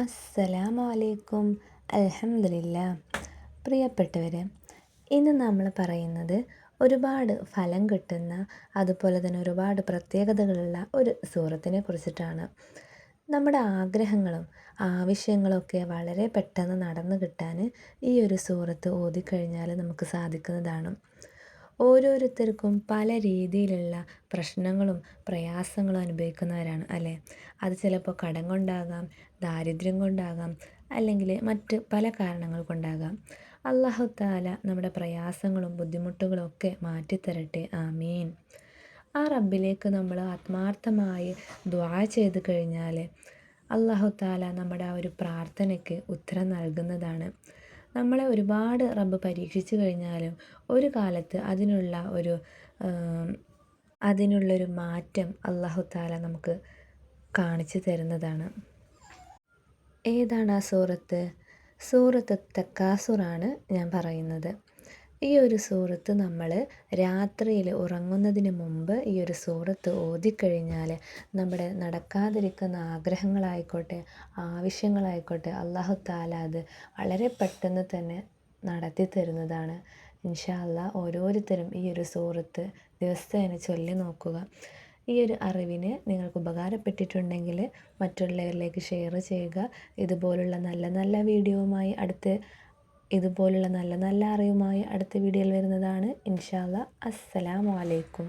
അസ്സലാമു അലൈക്കും. അൽഹംദുലില്ലാ. പ്രിയപ്പെട്ടവരെ, ഇന്ന് നമ്മൾ പറയുന്നത് ഒരുപാട് ഫലം കിട്ടുന്ന, അതുപോലെ തന്നെ ഒരുപാട് പ്രത്യേകതകളുള്ള ഒരു സൂറത്തിനെ കുറിച്ചിട്ടാണ്. നമ്മുടെ ആഗ്രഹങ്ങളും ആവശ്യങ്ങളൊക്കെ വളരെ പെട്ടെന്ന് നടന്നു കിട്ടാൻ ഈ ഒരു സൂറത്ത് ഓതിക്കഴിഞ്ഞാൽ നമുക്ക് സാധിക്കുന്നതാണ്. ഓരോരുത്തർക്കും പല രീതിയിലുള്ള പ്രശ്നങ്ങളും പ്രയാസങ്ങളും അനുഭവിക്കുന്നവരാണ് അല്ലേ? അത് ചിലപ്പോൾ കടം കൊണ്ടാകാം, ദാരിദ്ര്യം കൊണ്ടാകാം, അല്ലെങ്കിൽ മറ്റ് പല കാരണങ്ങൾ കൊണ്ടാകാം. അല്ലാഹു തആല നമ്മുടെ പ്രയാസങ്ങളും ബുദ്ധിമുട്ടുകളും ഒക്കെ മാറ്റിത്തരട്ടെ, ആമീൻ. ആ റബ്ബിലേക്ക് നമ്മൾ ആത്മാർത്ഥമായി ദുആ ചെയ്ത് കഴിഞ്ഞാൽ അല്ലാഹു തആല നമ്മുടെ ആ ഒരു പ്രാർത്ഥനയ്ക്ക് ഉത്തരം നൽകുന്നതാണ്. നമ്മളെ ഒരുപാട് റബ്ബ് പരീക്ഷിച്ചു കഴിഞ്ഞാലും ഒരു കാലത്ത് അതിനുള്ളൊരു മാറ്റം അല്ലാഹു തആല നമുക്ക് കാണിച്ചു തരുന്നതാണ്. ഏതാണ് ആ സൂറത്ത്? സൂറത്ത് തക്കാസുറാണ് ഞാൻ പറയുന്നത്. ഈ ഒരു സൂറത്ത് നമ്മൾ രാത്രിയിൽ ഉറങ്ങുന്നതിന് മുമ്പ് ഈ ഒരു സൂറത്ത് ഓതിക്കഴിഞ്ഞാൽ നമ്മുടെ നടക്കാതിരിക്കുന്ന ആഗ്രഹങ്ങളായിക്കോട്ടെ, ആവശ്യങ്ങളായിക്കോട്ടെ, അല്ലാഹു തആല അത് വളരെ പെട്ടെന്ന് തന്നെ നടത്തി തരുന്നതാണ്. ഇൻഷാ അല്ലാഹ് ഓരോരുത്തരും ഈ ഒരു സൂറത്ത് ദിവസേന ചൊല്ലി നോക്കുക. ഈ ഒരു അറിവിന് നിങ്ങൾക്ക് ഉപകാരപ്പെട്ടിട്ടുണ്ടെങ്കിൽ മറ്റുള്ളവരിലേക്ക് ഷെയർ ചെയ്യുക. ഇതുപോലുള്ള നല്ല നല്ല ഇതുപോലുള്ള നല്ല നല്ല അറിവുമായി അടുത്ത വീഡിയോയിൽ വരുന്നതാണ്. ഇൻഷാ അല്ലാഹ്. അസ്സലാമു അലൈക്കും.